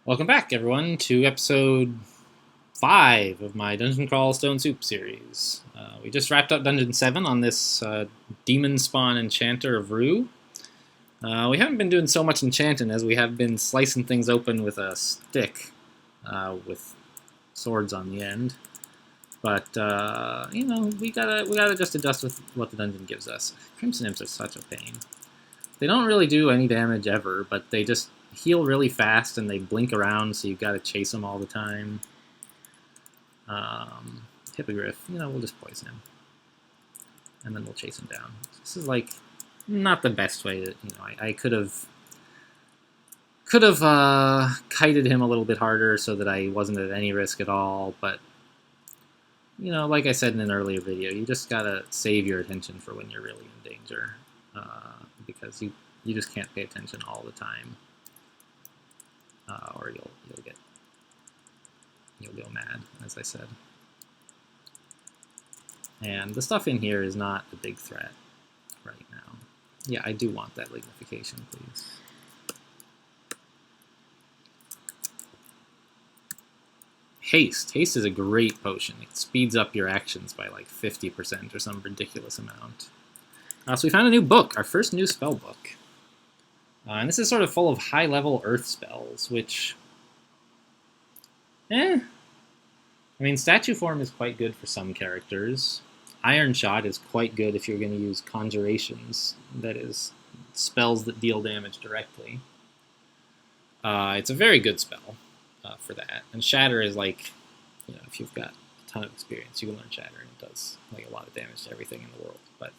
Welcome back, everyone, to episode 5 of my Dungeon Crawl Stone Soup series. We just wrapped up Dungeon 7 on this demonspawn enchanter of Rue. We haven't been doing so much enchanting as we have been slicing things open with a stick with swords on the end. But, we gotta just adjust with what the dungeon gives us. Crimson Imps are such a pain. They don't really do any damage ever, but they just heal really fast and they blink around, so you've got to chase them all the time. Hippogriff, we'll just poison him. And then we'll chase him down. This is, not the best way to, I could have kited him a little bit harder so that I wasn't at any risk at all, but, like I said in an earlier video, you just gotta save your attention for when you're really in danger, because you just can't pay attention all the time. Or you'll go mad, as I said. And the stuff in here is not a big threat right now. Yeah, I do want that lignification, please. Haste. Haste is a great potion. It speeds up your actions by like 50% or some ridiculous amount. So we found a new book, our first new spell book. And this is sort of full of high-level earth spells, which... I mean, statue form is quite good for some characters. Iron Shot is quite good if you're going to use conjurations, that is, spells that deal damage directly. It's a very good spell for that. And Shatter is like, if you've got a ton of experience, you can learn Shatter, and it does like a lot of damage to everything in the world. But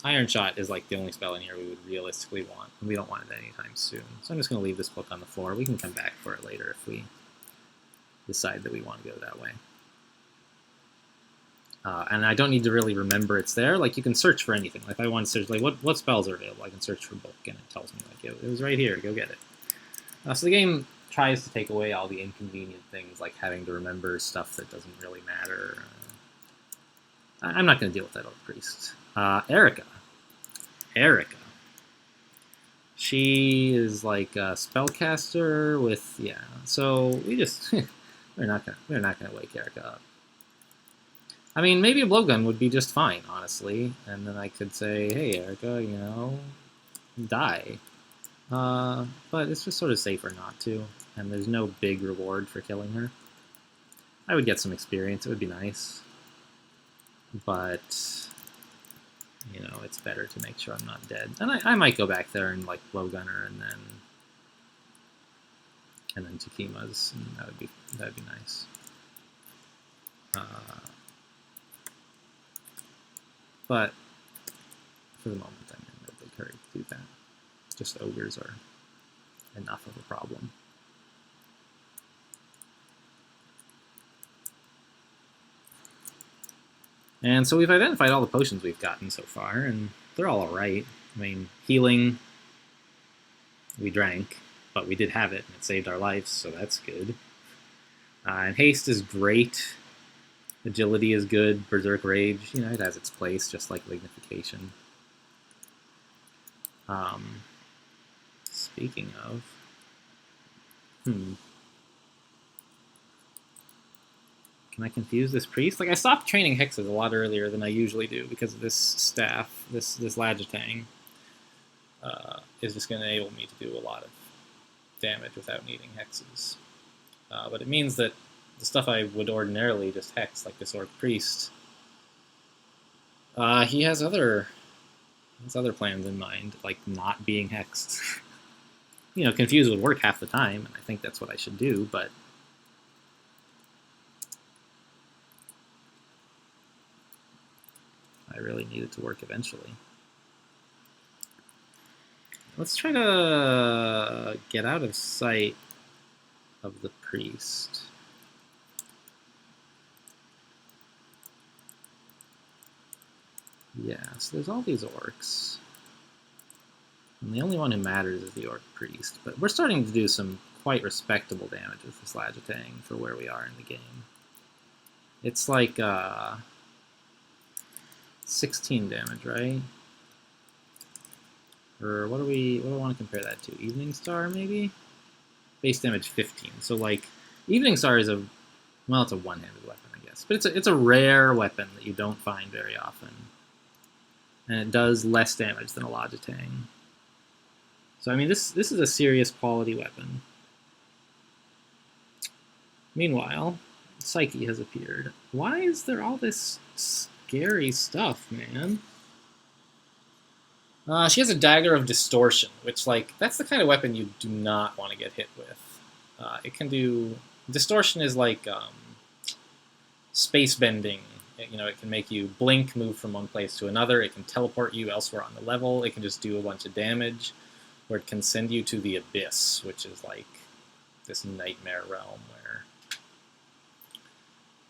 Iron Shot is like the only spell in here we would realistically want, and we don't want it anytime soon. So I'm just going to leave this book on the floor. We can come back for it later if we decide that we want to go that way. And I don't need to really remember it's there. Like, you can search for anything. Like, if I want to search, like, what spells are available? I can search for book, and it tells me, like, it was right here. Go get it. So the game tries to take away all the inconvenient things, like having to remember stuff that doesn't really matter. I'm not going to deal with that old priest. Erica. She is like a spellcaster with, so we just we're not gonna wake Erica up. I mean, maybe a blowgun would be just fine, honestly, and then I could say, hey Erica, die. But it's just sort of safer not to, and there's no big reward for killing her. I would get some experience, it would be nice. But it's better to make sure I'm not dead. And I might go back there and like blowgun her and then Takima's, and that would be nice. But for the moment, I'm in no big hurry to do that. Just ogres are enough of a problem. And so we've identified all the potions we've gotten so far, and they're all alright. I mean, healing, we drank, but we did have it, and it saved our lives, so that's good. And haste is great. Agility is good. Berserk Rage, it has its place, just like lignification. Speaking of... Can I confuse this priest? Like, I stopped training hexes a lot earlier than I usually do because of this staff, this Lajatang, is just going to enable me to do a lot of damage without needing hexes. But it means that the stuff I would ordinarily just hex, like this orc priest, he has other plans in mind, like not being hexed. Confuse would work half the time, and I think that's what I should do, but I really need it to work eventually. Let's try to get out of sight of the priest. Yeah, so there's all these orcs. And the only one who matters is the orc priest. But we're starting to do some quite respectable damage with this Lajatang for where we are in the game. It's like 16 damage, right? Or what do I want to compare that to? Evening Star, maybe? base damage 15. So like, Evening Star is a, well, it's a one-handed weapon, I guess, but it's a rare weapon that you don't find very often, and it does less damage than a Logitang. So I mean, this is a serious quality weapon. Meanwhile, Psyche has appeared. Why is there all this scary stuff, man? She has a Dagger of Distortion, which, like, that's the kind of weapon you do not want to get hit with. It can do... Distortion is like space bending. You know, it can make you blink, move from one place to another. It can teleport you elsewhere on the level. It can just do a bunch of damage. Or it can send you to the Abyss, which is like this nightmare realm where,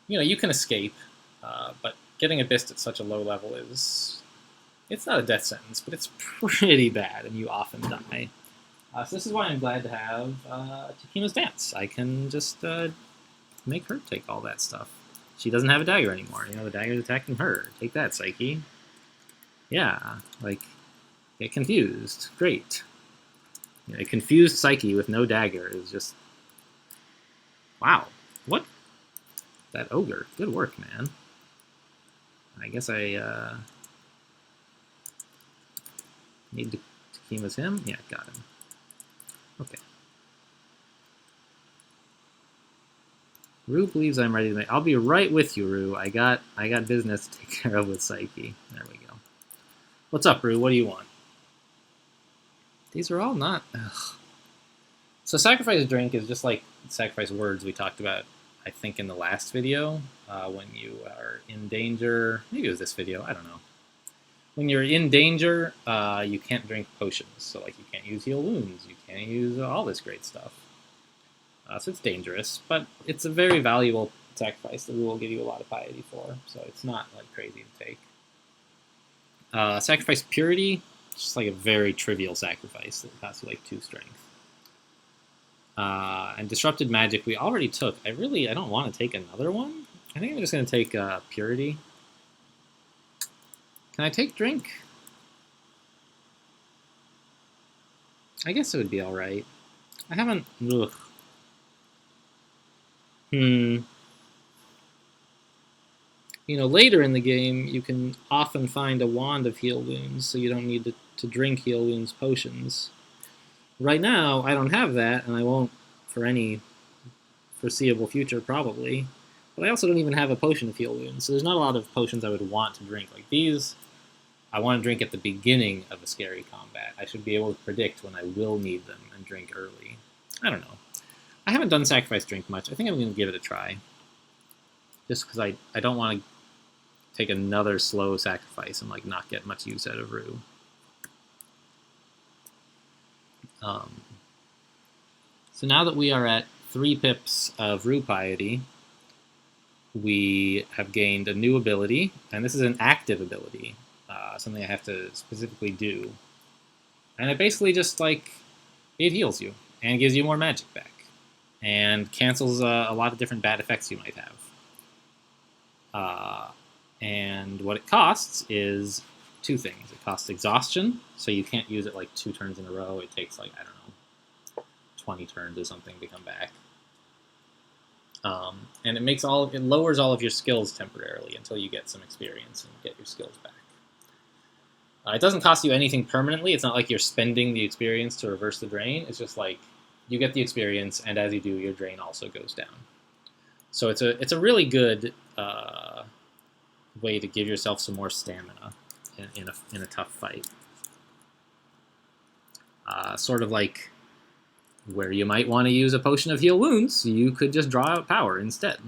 you know, you can escape, but getting abyssed at such a low level is... It's not a death sentence, but it's pretty bad, and you often die. So this is why I'm glad to have Takima's Dance. I can just make her take all that stuff. She doesn't have a dagger anymore. You know, the dagger's attacking her. Take that, Psyche. Yeah, like, get confused. Great. You know, a confused Psyche with no dagger is just... Wow. What? That ogre. Good work, man. I guess I need to Takima's him? Yeah, got him. Okay. Rue believes I'm ready to make... I'll be right with you, Rue. I got business to take care of with Psyche. There we go. What's up, Rue? What do you want? These are all not... Ugh. So sacrifice drink is just like sacrifice words we talked about, I think, in the last video. When you are in danger... Maybe it was this video. I don't know. When you're in danger, you can't drink potions. So, like, you can't use heal wounds. You can't use all this great stuff. So it's dangerous, but it's a very valuable sacrifice that will give you a lot of piety for. So it's not, like, crazy to take. Sacrifice purity, just like a very trivial sacrifice that costs you, like, 2 strength. And disrupted magic we already took. I don't want to take another one. I think I'm just going to take purity. Can I take drink? I guess it would be alright. I haven't... Ugh. You know, later in the game, you can often find a wand of heal wounds, so you don't need to drink heal wounds potions. Right now, I don't have that, and I won't for any foreseeable future, probably. But I also don't even have a potion of heal wounds, so there's not a lot of potions I would want to drink. Like these, I want to drink at the beginning of a scary combat. I should be able to predict when I will need them and drink early. I don't know. I haven't done sacrifice drink much. I think I'm going to give it a try. Just because I don't want to take another slow sacrifice and like not get much use out of Rue. So now that we are at 3 pips of Rue piety, we have gained a new ability, and this is an active ability, something I have to specifically do. And it basically just, like, it heals you, and gives you more magic back, and cancels a lot of different bad effects you might have. And what it costs is 2 things. It costs exhaustion, so you can't use it, like, 2 turns in a row. It takes, like, I don't know, 20 turns or something to come back. And it lowers all of your skills temporarily until you get some experience and get your skills back. It doesn't cost you anything permanently. It's not like you're spending the experience to reverse the drain. It's just like you get the experience, and as you do, your drain also goes down. So it's a really good way to give yourself some more stamina in a tough fight. Sort of like where you might want to use a potion of heal wounds, you could just draw out power instead.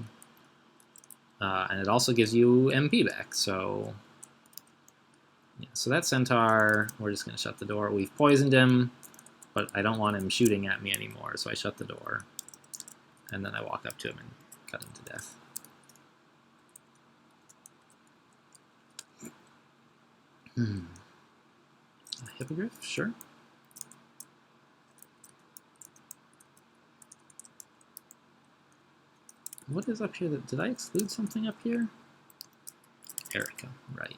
And it also gives you MP back, so... Yeah, so that centaur, we're just going to shut the door. We've poisoned him, but I don't want him shooting at me anymore, so I shut the door. And then I walk up to him and cut him to death. A hippogriff? Sure. What is up here? Did I exclude something up here? Erica, right.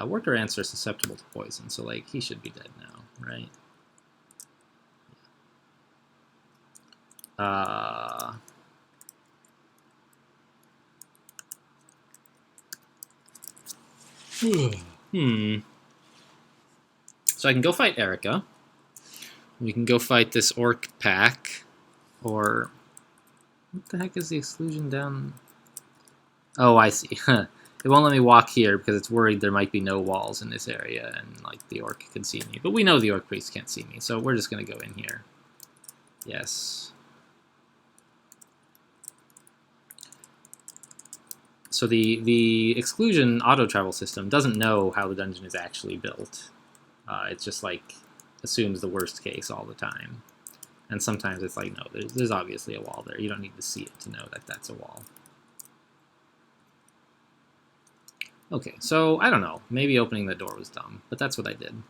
Worker ants are susceptible to poison, so like he should be dead now, right? So I can go fight Erica. We can go fight this orc pack. Or... what the heck is the exclusion down? Oh, I see. It won't let me walk here because it's worried there might be no walls in this area and like the orc can see me. But we know the orc priest can't see me, so we're just going to go in here. Yes. So the exclusion auto-travel system doesn't know how the dungeon is actually built. It's just like assumes the worst case all the time. And sometimes it's like, no, there's obviously a wall there. You don't need to see it to know that that's a wall. Okay, so I don't know. Maybe opening the door was dumb, but that's what I did.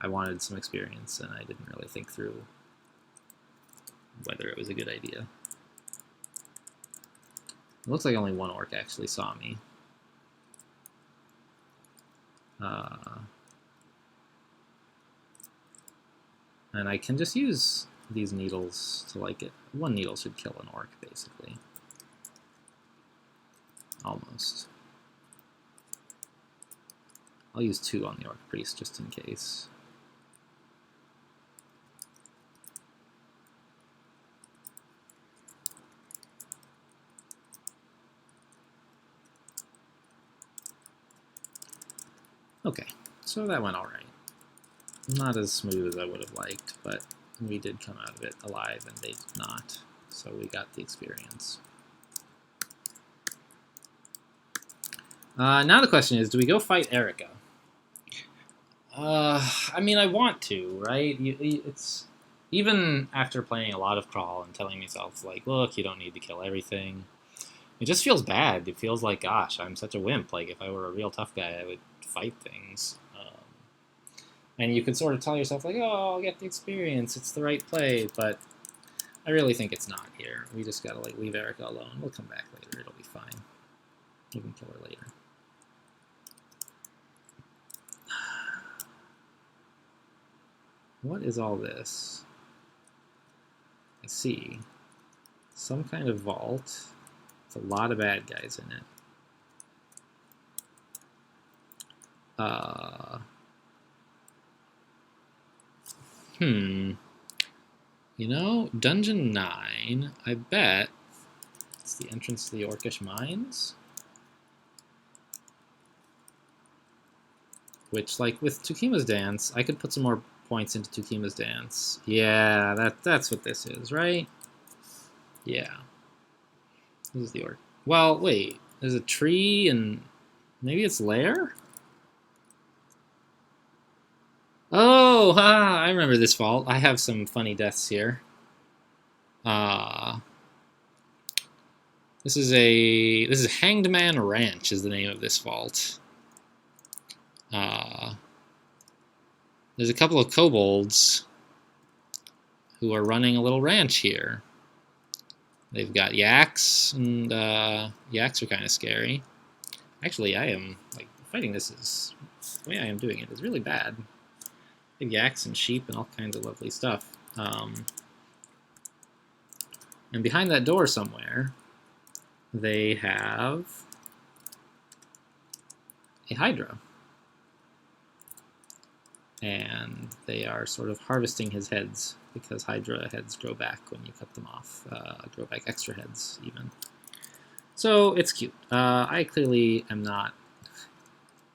I wanted some experience, and I didn't really think through whether it was a good idea. It looks like only one orc actually saw me. And I can just use these needles to like it. One needle should kill an orc, basically. Almost. I'll use 2 on the orc priest just in case. Okay, so that went alright. Not as smooth as I would have liked, but we did come out of it alive and they did not, so we got the experience. Now the question is, do we go fight Erica? I mean, I want to, right? It's even after playing a lot of Crawl and telling myself, like, look, you don't need to kill everything. It just feels bad. It feels like, gosh, I'm such a wimp. Like, if I were a real tough guy, I would fight things. And you could sort of tell yourself, like, oh, I'll get the experience. It's the right play. But I really think it's not here. We just gotta, like, leave Erica alone. We'll come back later. It'll be fine. We can kill her later. What is all this? I see. Some kind of vault. It's a lot of bad guys in it. You know, Dungeon 9, I bet it's the entrance to the Orcish Mines. Which, like, with Tukima's Dance, I could put some more points into Tukima's Dance. Yeah, that's what this is, right? Yeah. This is the orc. Well, wait. There's a tree and maybe it's lair? Oh, I remember this vault. I have some funny deaths here. This is Hanged Man Ranch is the name of this vault. There's a couple of kobolds who are running a little ranch here. They've got yaks, and yaks are kind of scary. Actually, I am, like, fighting this is, the way I am doing it is really bad. Big yaks and sheep and all kinds of lovely stuff. And behind that door somewhere, they have a hydra. And they are sort of harvesting his heads, because hydra heads grow back when you cut them off. Grow back extra heads, even. So, it's cute. I clearly am not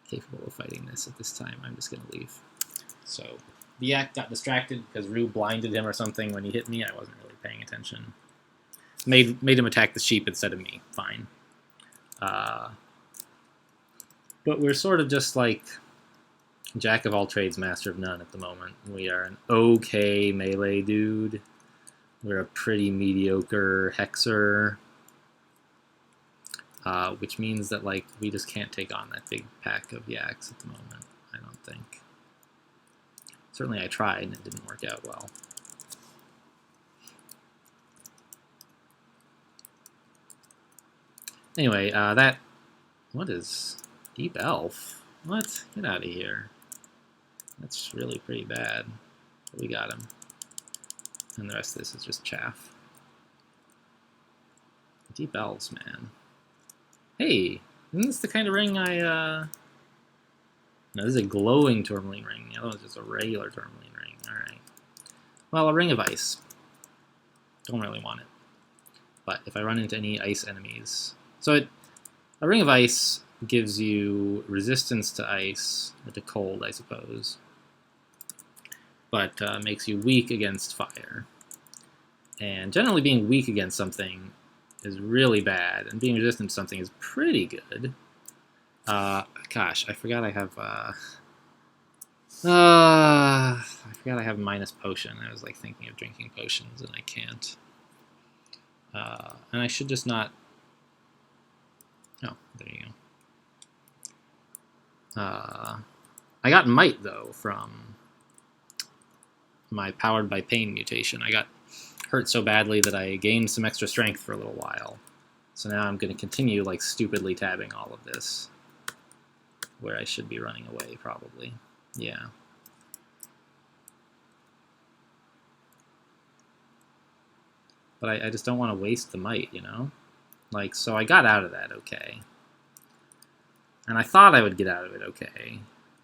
capable of fighting this at this time. I'm just going to leave. So, the yak got distracted because Rue blinded him or something when he hit me. I wasn't really paying attention. Made him attack the sheep instead of me. Fine. But we're sort of just like jack of all trades, master of none at the moment. We are an okay melee dude. We're a pretty mediocre hexer. Which means that, like, we just can't take on that big pack of yaks at the moment, I don't think. Certainly I tried and it didn't work out well. Anyway, what is Deep Elf? What? Get out of here. That's really pretty bad. But we got him. And the rest of this is just chaff. Deep elves, man. Hey, isn't this the kind of ring I, No, this is a glowing tourmaline ring. The other one's just a regular tourmaline ring. Alright. Well, a ring of ice. Don't really want it. But if I run into any ice enemies... So a ring of ice gives you resistance to ice, or to cold, I suppose. But makes you weak against fire. And generally being weak against something is really bad, and being resistant to something is pretty good. Gosh, I forgot I have... I forgot I have minus potion. I was like thinking of drinking potions, and I can't. And I should just not... Oh, there you go. I got might, though, from my powered by pain mutation. I got hurt so badly that I gained some extra strength for a little while. So now I'm going to continue, like, stupidly tabbing all of this, where I should be running away, probably. Yeah. But I just don't want to waste the might, you know? Like, so I got out of that okay. And I thought I would get out of it okay,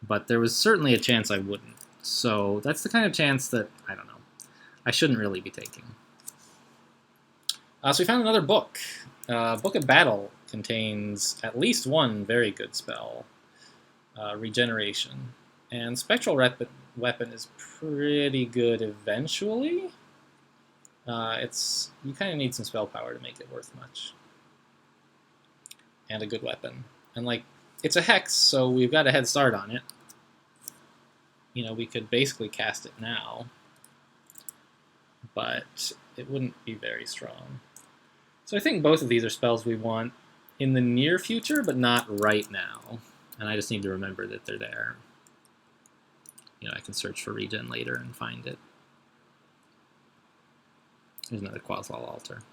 but there was certainly a chance I wouldn't. So that's the kind of chance that, I don't know, I shouldn't really be taking. So we found another book. Book of Battle contains at least one very good spell, Regeneration. And Spectral Weapon is pretty good eventually. You kind of need some spell power to make it worth much. And a good weapon. And, like, it's a hex, so we've got a head start on it. You know, we could basically cast it now, but it wouldn't be very strong. So I think both of these are spells we want in the near future, but not right now. And I just need to remember that they're there. You know, I can search for regen later and find it. There's another Quaslal altar.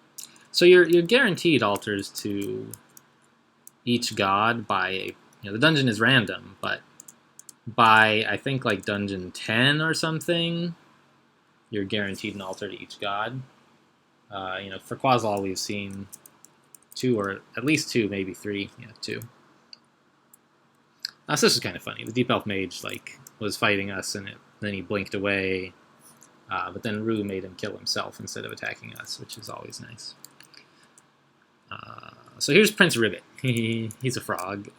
So you're guaranteed altars to each god by, you know, the dungeon is random, but by, I think, like dungeon 10 or something, you're guaranteed an altar to each god. You know, for Quaslal we've seen 2, or at least 2, maybe 3. Yeah, 2. So this is kind of funny. The Deep Elf Mage, like, was fighting us, and then he blinked away. But then Rue made him kill himself instead of attacking us, which is always nice. So here's Prince Ribbit. He's a frog,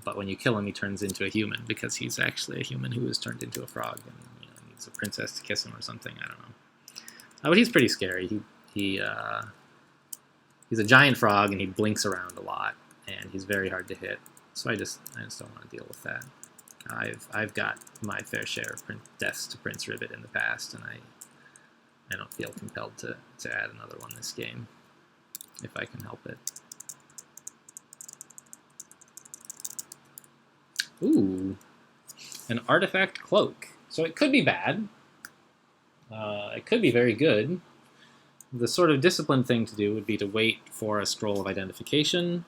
but when you kill him, he turns into a human, because he's actually a human who is turned into a frog, and, you know, needs a princess to kiss him or something. I don't know. But he's pretty scary. He's a giant frog, and he blinks around a lot, and he's very hard to hit. So I just don't want to deal with that. I've got my fair share of deaths to Prince Ribbit in the past, and I don't feel compelled to add another one this game, if I can help it. Ooh, an artifact cloak. So it could be bad. It could be very good. The sort of disciplined thing to do would be to wait for a scroll of identification.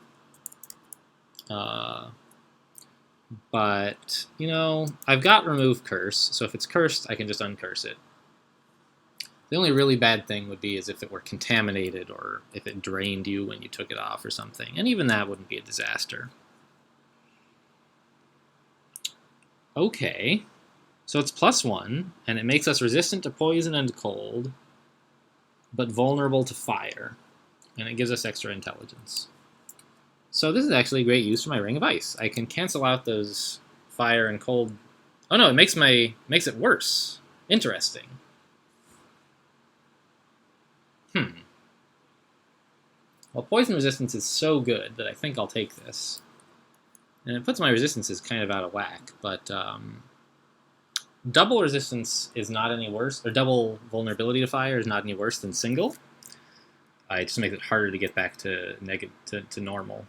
But, you know, I've got remove curse, so if it's cursed, I can just uncurse it. The only really bad thing would be is if it were contaminated, or if it drained you when you took it off or something, and even that wouldn't be a disaster. Okay, so it's +1, and it makes us resistant to poison and cold, but vulnerable to fire, and it gives us extra intelligence. So this is actually a great use for my Ring of Ice. I can cancel out those fire and cold. Oh no, it makes it worse. Interesting. Well, poison resistance is so good that I think I'll take this. And it puts my resistances kind of out of whack, but double resistance is not any worse, or double vulnerability to fire is not any worse than single. It just makes it harder to get back to normal.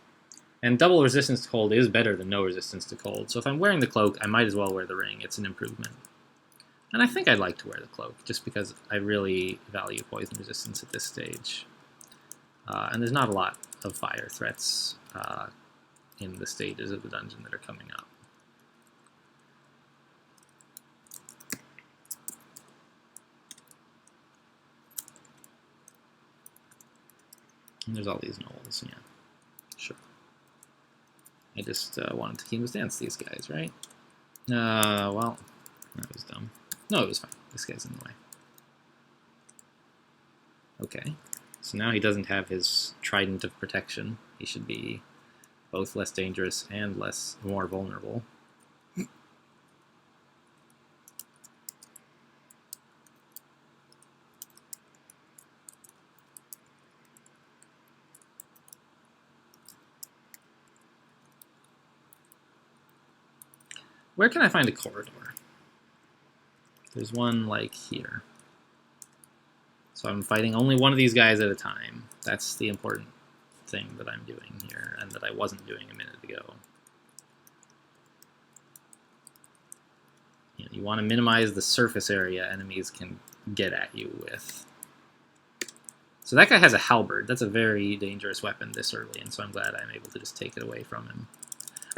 And double resistance to cold is better than no resistance to cold, so if I'm wearing the cloak, I might as well wear the ring. It's an improvement. And I think I'd like to wear the cloak, just because I really value poison resistance at this stage. And there's not a lot of fire threats in the stages of the dungeon that are coming up. And there's all these gnolls, yeah. Sure. I just wanted to Takima's dance these guys, right? Well, that was dumb. No, it was fine. This guy's in the way. Okay. So now he doesn't have his trident of protection. He should be both less dangerous and more vulnerable. Where can I find a corridor? There's one, like, here. So I'm fighting only one of these guys at a time. That's the important thing that I'm doing here, and that I wasn't doing a minute ago. You want to minimize the surface area enemies can get at you with. So that guy has a halberd. That's a very dangerous weapon this early, and so I'm glad I'm able to just take it away from him.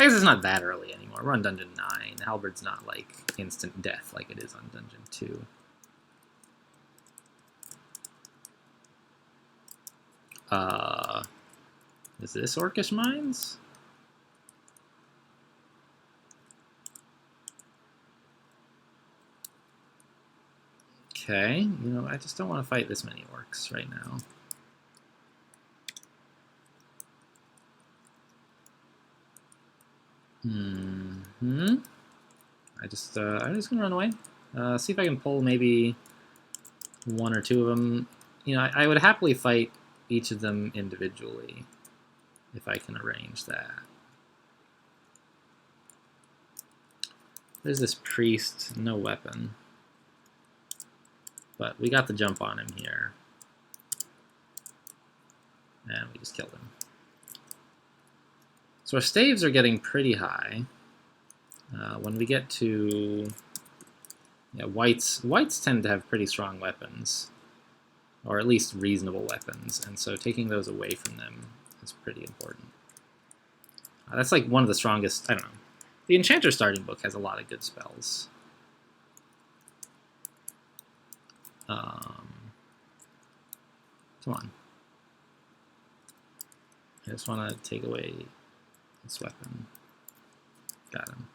I guess it's not that early anymore. We're on Dungeon 9. Halberd's not like instant death like it is on Dungeon 2. Is this Orcish Mines? Okay, I just don't want to fight this many orcs right now. I'm just gonna run away. See if I can pull maybe one or two of them. I would happily fight each of them individually if I can arrange that. There's this priest, no weapon. But we got the jump on him here. And we just killed him. So our staves are getting pretty high. When we get to... Yeah, whites tend to have pretty strong weapons. Or at least reasonable weapons. And so taking those away from them is pretty important. That's like one of the strongest... I don't know. The Enchanter starting book has a lot of good spells. Come on. I just want to take away this weapon. Got him.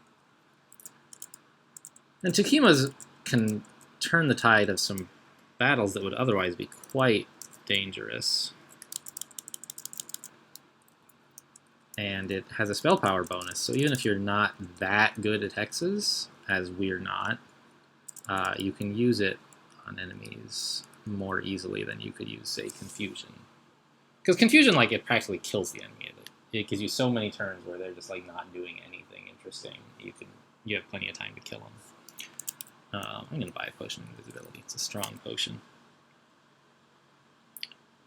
And Takima's can turn the tide of some battles that would otherwise be quite dangerous. And it has a spell power bonus, so even if you're not that good at hexes, as we're not, you can use it on enemies more easily than you could use, say, Confusion. Because Confusion, like, it practically kills the enemy. It gives you so many turns where they're just, like, not doing anything interesting. You have plenty of time to kill them. I'm going to buy a potion of invisibility. It's a strong potion.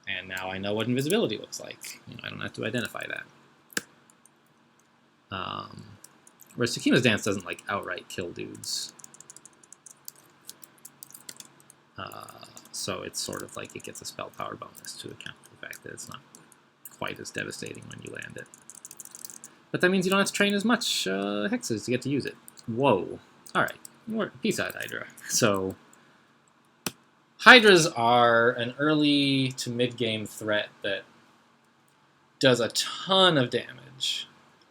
And now I know what invisibility looks like. I don't have to identify that. Whereas Takima's Dance doesn't, like, outright kill dudes. So it's sort of like it gets a spell power bonus to account for the fact that it's not quite as devastating when you land it. But that means you don't have to train as much hexes to get to use it. Whoa. Alright. Peace out, Hydra. So, Hydras are an early to mid-game threat that does a ton of damage.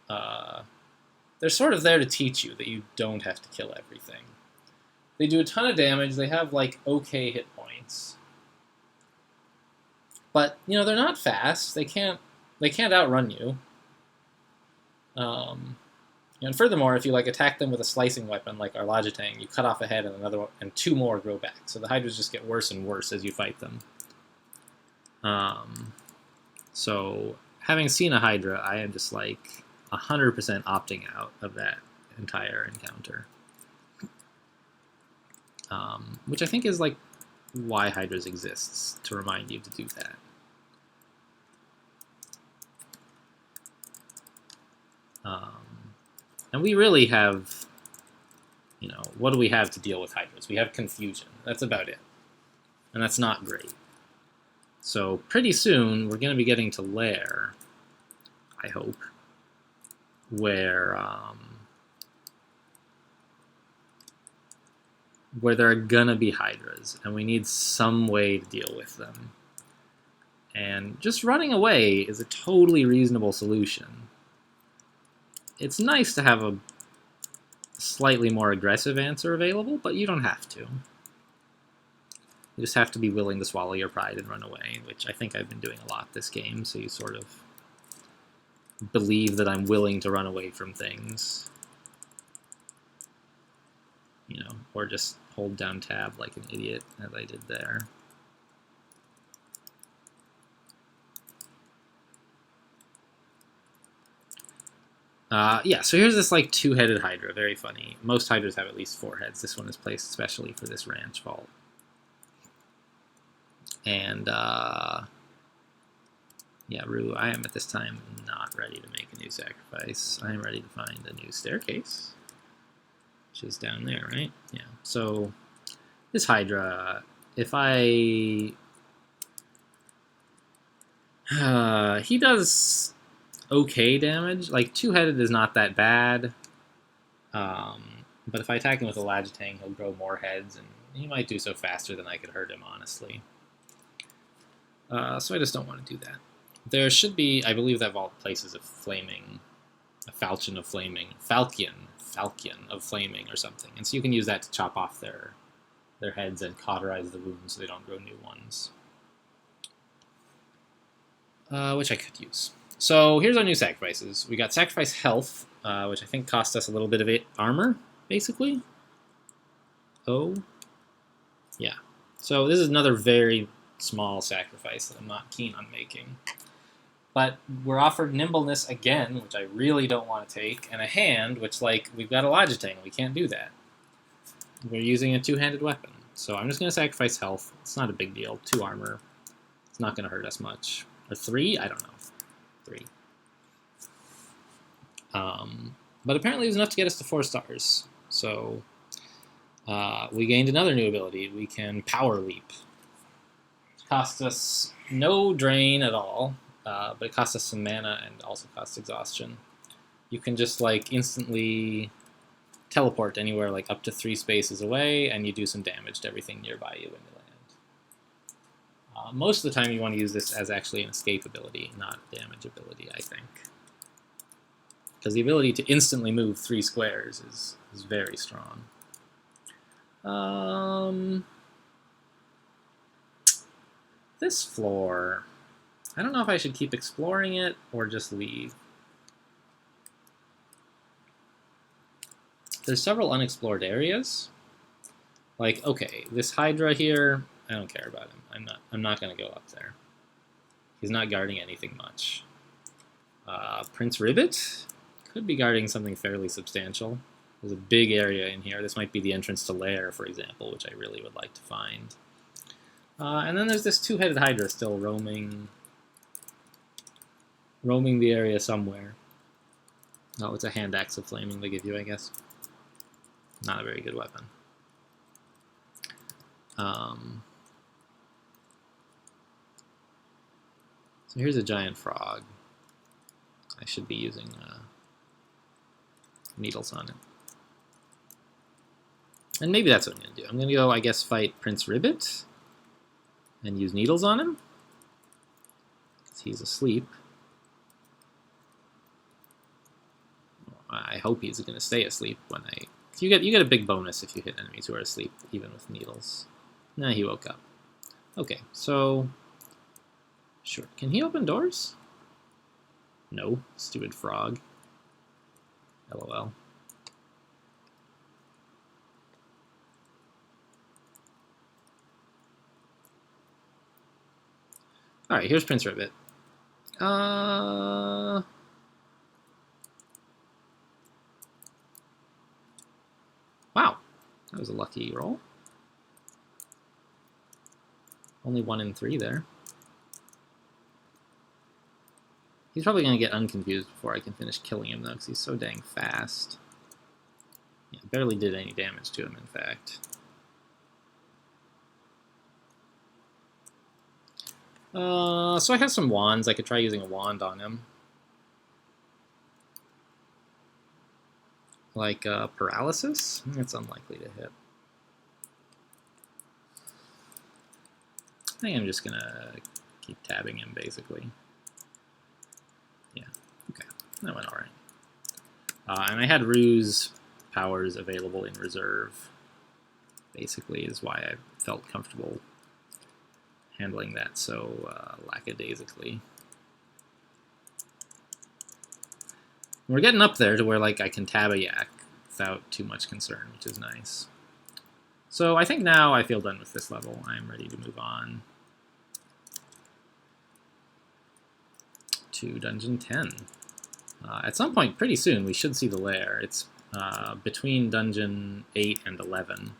They're sort of there to teach you that you don't have to kill everything. They do a ton of damage. They have, like, okay hit points. But, they're not fast. They can't outrun you. And furthermore, if you, like, attack them with a slicing weapon, like our Logitang, you cut off a head and another one, and two more grow back. So the Hydras just get worse and worse as you fight them. So, having seen a Hydra, I am just, like, 100% opting out of that entire encounter. Which I think is, like, why Hydras exists, to remind you to do that. And we really have, what do we have to deal with Hydras? We have Confusion. That's about it. And that's not great. So pretty soon, we're going to be getting to Lair, I hope, where there are going to be Hydras, and we need some way to deal with them. And just running away is a totally reasonable solution. It's nice to have a slightly more aggressive answer available, but you don't have to. You just have to be willing to swallow your pride and run away, which I think I've been doing a lot this game, so you sort of believe that I'm willing to run away from things. You know, or just hold down tab like an idiot, as I did there. Yeah, so here's this like two-headed Hydra, very funny. Most Hydras have at least 4 heads. This one is placed especially for this ranch vault. And, yeah, Rue, I am at this time not ready to make a new sacrifice. I am ready to find a new staircase, which is down there, right? Yeah, so this Hydra, if I... he does okay damage. Like, two-headed is not that bad. But if I attack him with a Lagitang, he'll grow more heads, and he might do so faster than I could hurt him, honestly. So I just don't want to do that. There should be, I believe that vault places a falchion of flaming or something. And so you can use that to chop off their heads and cauterize the wounds so they don't grow new ones. Which I could use. So here's our new sacrifices. We got sacrifice health, which I think cost us a little bit of armor, basically. Oh. Yeah. So this is another very small sacrifice that I'm not keen on making. But we're offered nimbleness again, which I really don't want to take, and a hand, which, like, we've got a Logitang. We can't do that. We're using a two-handed weapon. So I'm just going to sacrifice health. It's not a big deal. 2 armor. It's not going to hurt us much. Or 3? I don't know. 3. But apparently it was enough to get us to 4 stars. So we gained another new ability. We can power leap. It costs us no drain at all. But it costs us some mana and also costs exhaustion. You can just like instantly teleport anywhere like up to 3 spaces away, and you do some damage to everything nearby you when you land. Most of the time you want to use this as actually an escape ability, not a damage ability, I think. Because the ability to instantly move 3 squares is very strong. This floor... I don't know if I should keep exploring it or just leave. There's several unexplored areas. Like, okay, this Hydra here, I don't care about him. I'm not gonna go up there. He's not guarding anything much. Prince Ribbit could be guarding something fairly substantial. There's a big area in here. This might be the entrance to Lair, for example, which I really would like to find. And then there's this two-headed Hydra still roaming the area somewhere. Oh, it's a hand axe of flaming they give you, I guess. Not a very good weapon. So here's a giant frog. I should be using needles on it. And maybe that's what I'm going to do. I'm going to go, I guess, fight Prince Ribbit and use needles on him, because he's asleep. I hope he's going to stay asleep when I... You get a big bonus if you hit enemies who are asleep, even with needles. Nah, he woke up. Okay, so... Sure. Can he open doors? No. Stupid frog. LOL. Alright, here's Prince Ribbit. Wow, that was a lucky roll. Only 1 in 3 there. He's probably going to get unconfused before I can finish killing him, though, because he's so dang fast. Yeah, barely did any damage to him, in fact. So I have some wands. I could try using a wand on him. Like paralysis? It's unlikely to hit. I think I'm just gonna keep tabbing him, basically. Yeah, okay, that went all right. And I had Rue's powers available in reserve, basically, is why I felt comfortable handling that so lackadaisically. We're getting up there to where like I can tab a yak without too much concern, which is nice. So I think now I feel done with this level. I'm ready to move on to Dungeon 10. At some point pretty soon we should see the lair. It's between Dungeon 8 and 11.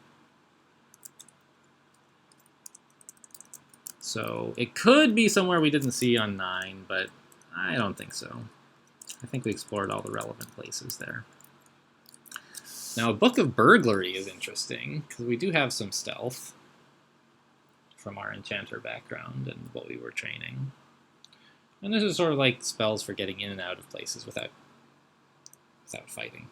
So it could be somewhere we didn't see on 9, but I don't think so. I think we explored all the relevant places there. Now, a Book of Burglary is interesting, because we do have some stealth from our enchanter background and what we were training. And this is sort of like spells for getting in and out of places without fighting.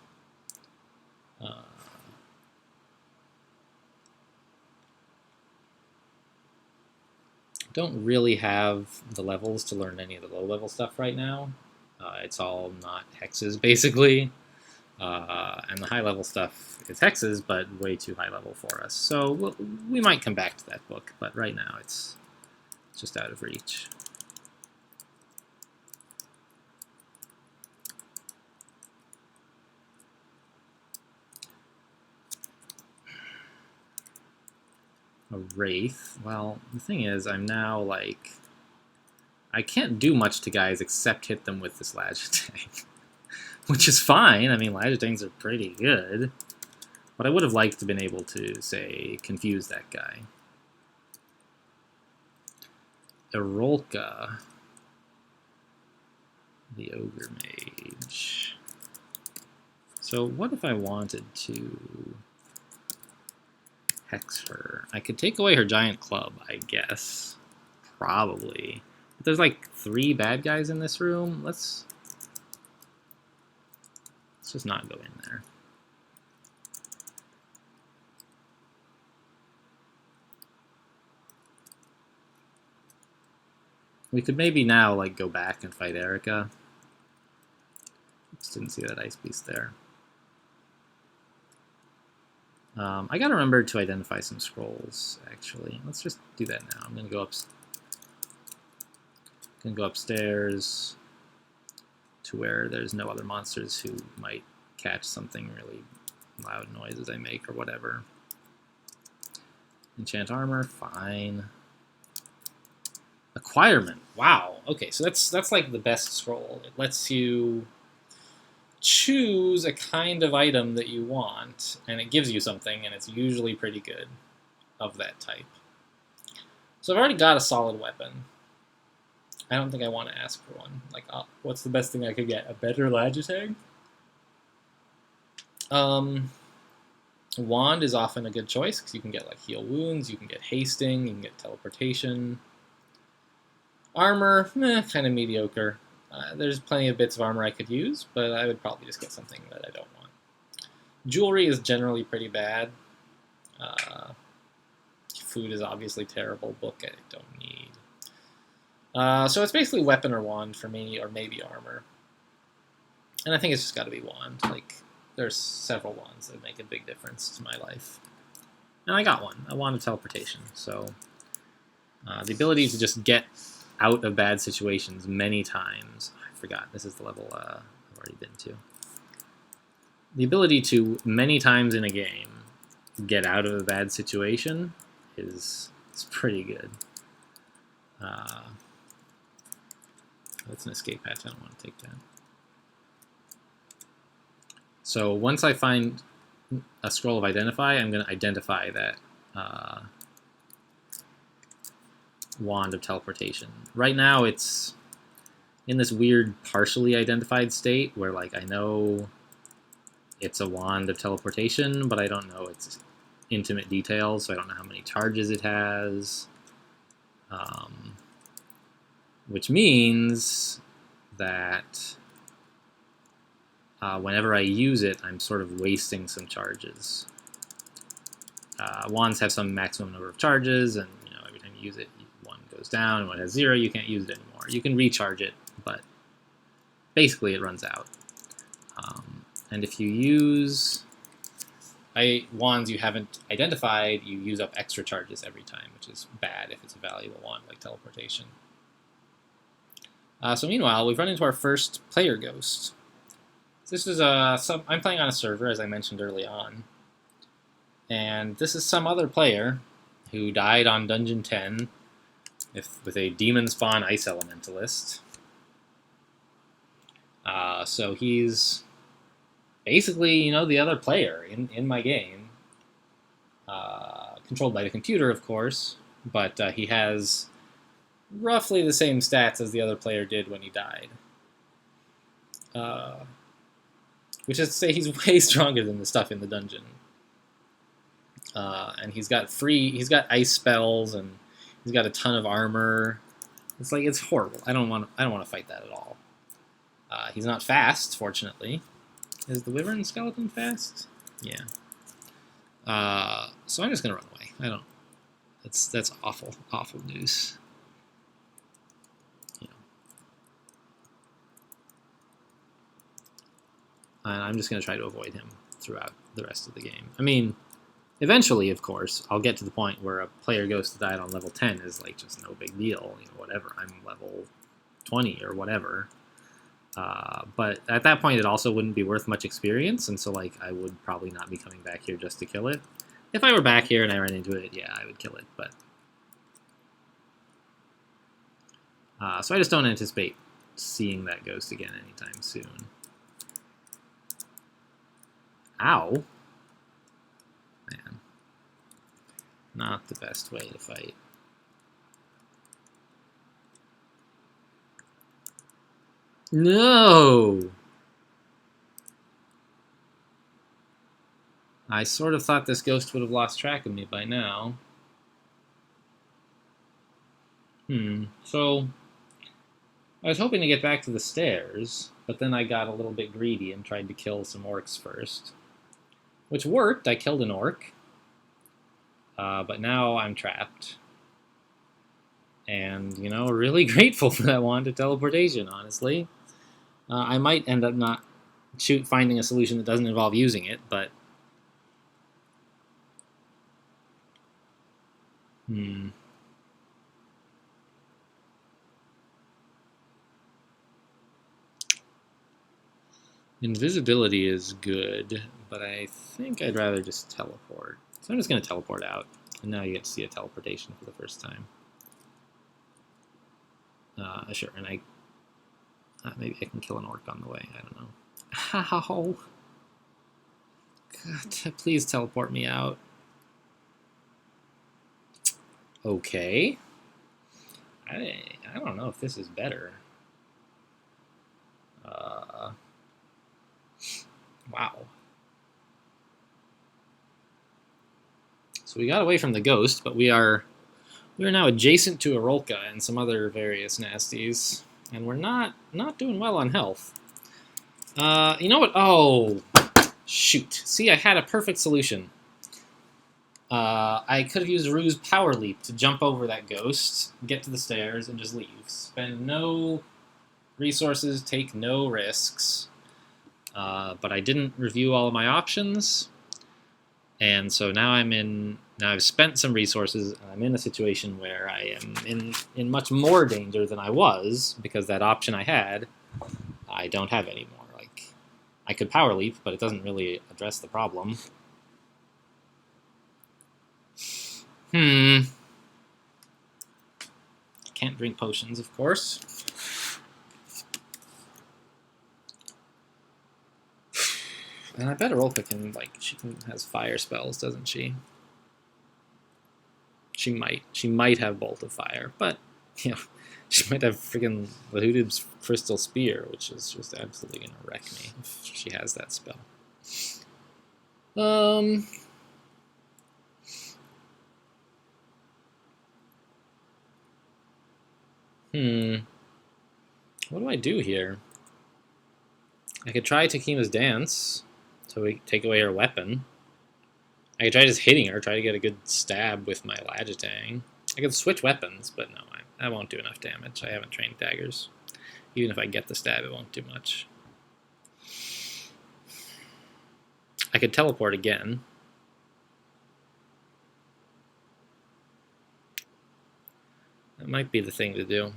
Don't really have the levels to learn any of the low-level stuff right now. It's all not hexes, basically. And the high-level stuff is hexes, but way too high-level for us. So we might come back to that book, but right now it's just out of reach. A Wraith. Well, the thing is, I'm now, like... I can't do much to guys except hit them with this Lajatang. Which is fine. I mean, Lajatangs are pretty good. But I would have liked to have been able to, say, confuse that guy. Erolka. The Ogre Mage. So what if I wanted to hex her? I could take away her giant club, I guess. Probably. But there's like 3 bad guys in this room. Let's just not go in there. We could maybe now like go back and fight Erica. Just didn't see that ice beast there. I gotta remember to identify some scrolls, actually. Let's just do that now. I'm gonna go upstairs to where there's no other monsters who might catch something really loud noises I make or whatever. Enchant armor, fine. Acquirement, wow. Okay, so that's like the best scroll. It lets you choose a kind of item that you want, and it gives you something, and it's usually pretty good of that type. So I've already got a solid weapon. I don't think I want to ask for one. Like, what's the best thing I could get? A better Lajatang? Wand is often a good choice, because you can get like heal wounds, you can get hasting, you can get teleportation. Armor, kind of mediocre. There's plenty of bits of armor I could use, but I would probably just get something that I don't want. Jewelry is generally pretty bad. Food is obviously terrible. Book I don't need. So it's basically weapon or wand for me, or maybe armor. And I think it's just got to be wand. Like, there's several wands that make a big difference to my life. And I got one. A wand of teleportation. So the ability to just get out of bad situations many times. I forgot, this is the level I've already been to. The ability to, many times in a game, get out of a bad situation is pretty good. That's an escape hatch, I don't want to take that. So once I find a scroll of identify, I'm going to identify that wand of teleportation. Right now it's in this weird partially identified state where like I know it's a wand of teleportation, but I don't know its intimate details, so I don't know how many charges it has. Which means that whenever I use it, I'm sort of wasting some charges. Wands have some maximum number of charges, and every time you use it, one goes down, and when it has 0, you can't use it anymore. You can recharge it, but basically it runs out. And if you use wands you haven't identified, you use up extra charges every time, which is bad if it's a valuable wand like teleportation. So meanwhile, we've run into our first player ghost. This is I'm playing on a server, as I mentioned early on, and this is some other player who died on Dungeon 10 with a demonspawn ice elementalist. So he's basically, you know, the other player in my game, controlled by the computer, of course, but he has roughly the same stats as the other player did when he died. Which is to say, he's way stronger than the stuff in the dungeon. And he's got ice spells, and he's got a ton of armor. It's horrible. I don't want to fight that at all. He's not fast, fortunately. Is the wyvern skeleton fast? Yeah. So I'm just gonna run away. That's awful news. Yeah. And I'm just gonna try to avoid him throughout the rest of the game. I mean, eventually, of course, I'll get to the point where a player ghost that died on level 10 is like just no big deal. You know, whatever. I'm level 20 or whatever. But at that point, it also wouldn't be worth much experience, and so like I would probably not be coming back here just to kill it. If I were back here and I ran into it, yeah, I would kill it. But so I just don't anticipate seeing that ghost again anytime soon. Ow, man, not the best way to fight. No! I sort of thought this ghost would have lost track of me by now. So I was hoping to get back to the stairs, but then I got a little bit greedy and tried to kill some orcs first. Which worked, I killed an orc. But now I'm trapped. And, you know, really grateful for that wand of teleportation, honestly. I might end up not finding a solution that doesn't involve using it, but... Invisibility is good, but I think I'd rather just teleport. So I'm just going to teleport out, and now you get to see a teleportation for the first time. Sure, and maybe I can kill an orc on the way, I don't know. How? God, please teleport me out. Okay. I don't know if this is better. Wow. So we got away from the ghost, but we are now adjacent to a Rolka and some other various nasties, and we're not doing well on health. You know what? Oh, shoot. See, I had a perfect solution. I could have used Rue's power leap to jump over that ghost, get to the stairs, and just leave. Spend no resources, take no risks. But I didn't review all of my options, and so now I've spent some resources, and I'm in a situation where I am in much more danger than I was, because that option I had, I don't have anymore. Like, I could power leap, but it doesn't really address the problem. Can't drink potions, of course. And I bet Rolka can, she has fire spells, doesn't she? She might have Bolt of Fire, but, you know, she might have friggin' Lahudib's Crystal Spear, which is just absolutely gonna wreck me if she has that spell. What do I do here? I could try Takima's Dance to take away her weapon. I could try just hitting her, try to get a good stab with my Lagitang. I could switch weapons, but no, I won't do enough damage. I haven't trained daggers. Even if I get the stab, it won't do much. I could teleport again. That might be the thing to do.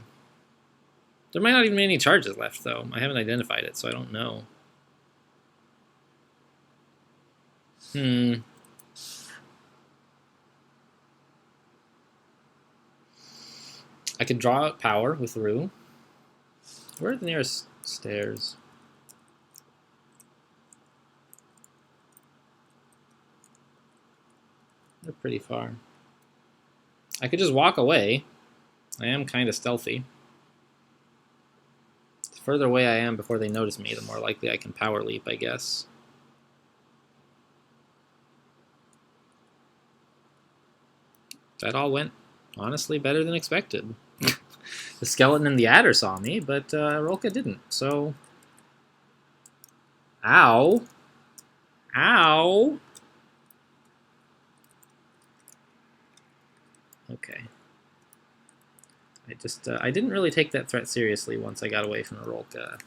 There might not even be any charges left, though. I haven't identified it, so I don't know. I could draw out power with Rue. Where are the nearest stairs? They're pretty far. I could just walk away. I am kind of stealthy. The further away I am before they notice me, the more likely I can power leap, I guess. That all went, honestly, better than expected. The skeleton and the adder saw me, but Rolka didn't, so... Ow! Ow! Okay. I didn't really take that threat seriously once I got away from the Rolka.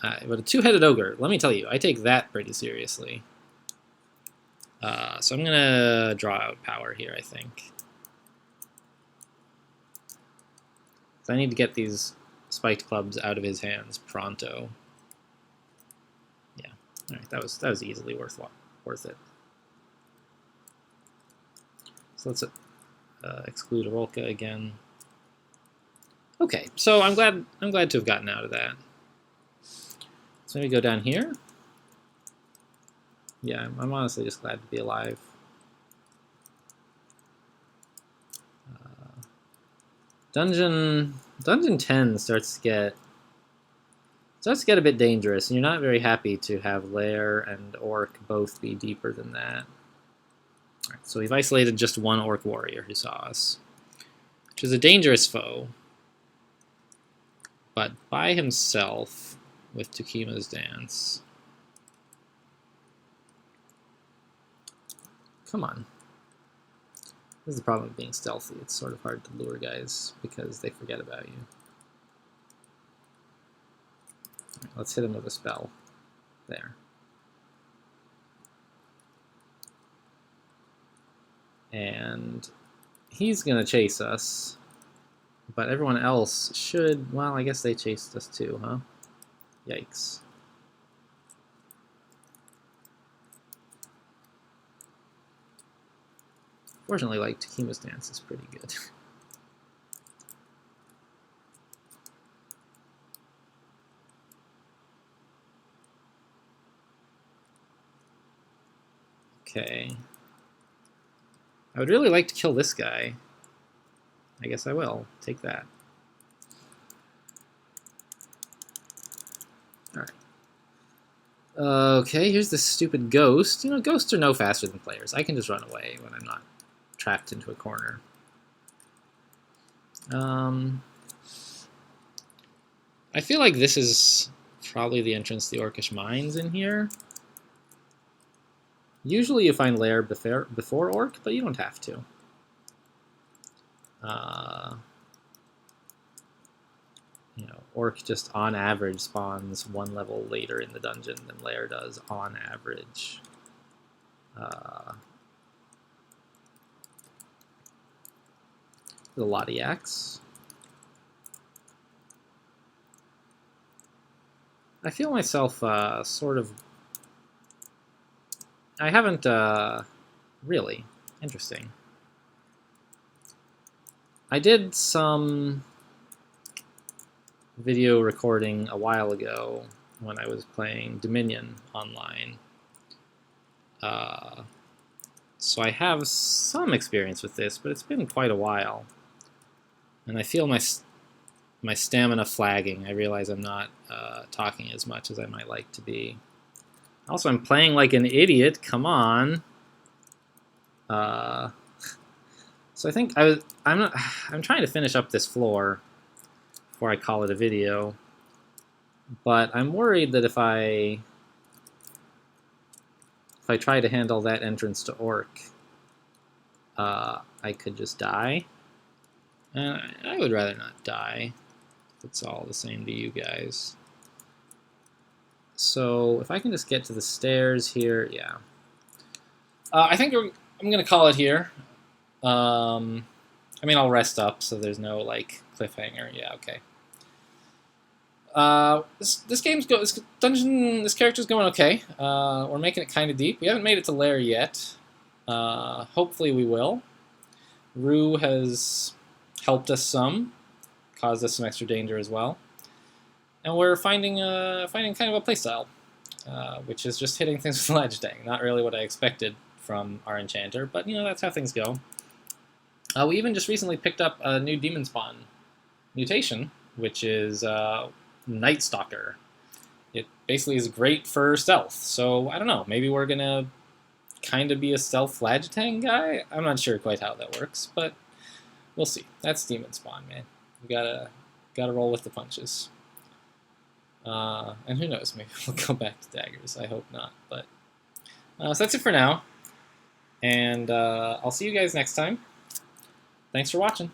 But a two-headed ogre, let me tell you, I take that pretty seriously. So I'm going to draw out power here, I think. So I need to get these spiked clubs out of his hands pronto. Yeah, all right, that was easily worth it. So let's exclude Rolka again. Okay, so I'm glad to have gotten out of that. So maybe go down here. Yeah, I'm honestly just glad to be alive. Dungeon 10 starts to get a bit dangerous, and you're not very happy to have Lair and Orc both be deeper than that. All right, so we've isolated just one Orc warrior who saw us, which is a dangerous foe, but by himself with Tukima's dance. Come on. This is the problem with being stealthy. It's sort of hard to lure guys because they forget about you. Right, let's hit him with a spell. There. And he's going to chase us, but everyone else should... Well, I guess they chased us too, huh? Yikes. Fortunately, like, Tukima's dance is pretty good. Okay. I would really like to kill this guy. I guess I will. Take that. Alright. Okay, here's this stupid ghost. You know, ghosts are no faster than players. I can just run away when I'm not trapped into a corner. I feel like this is probably the entrance to the Orcish Mines in here. Usually you find Lair before Orc, but you don't have to. You know, Orc just on average spawns one level later in the dungeon than Lair does on average. The Latiax. I feel myself sort of... I haven't really. Interesting. I did some video recording a while ago when I was playing Dominion online. So I have some experience with this, but it's been quite a while. And I feel my stamina flagging. I realize I'm not talking as much as I might like to be. Also, I'm playing like an idiot. Come on. So I think I'm trying to finish up this floor before I call it a video. But I'm worried that if I try to handle that entrance to Orc, I could just die. I would rather not die. It's all the same to you guys. So if I can just get to the stairs here, yeah. I think I'm going to call it here. I mean, I'll rest up so there's no, like, cliffhanger. Yeah, okay. This character's going okay. We're making it kind of deep. We haven't made it to Lair yet. Hopefully we will. Rue has helped us some, caused us some extra danger as well. And we're finding kind of a playstyle, which is just hitting things with ledge dang. Not really what I expected from our enchanter, but you know, that's how things go. We even just recently picked up a new demonspawn mutation, which is Night Stalker. It basically is great for stealth, so I don't know, maybe we're gonna kind of be a stealth Flagitang guy? I'm not sure quite how that works, but we'll see. That's demonspawn, man. We gotta roll with the punches. And who knows, maybe we'll go back to daggers. I hope not, but so that's it for now, and I'll see you guys next time. Thanks for watching.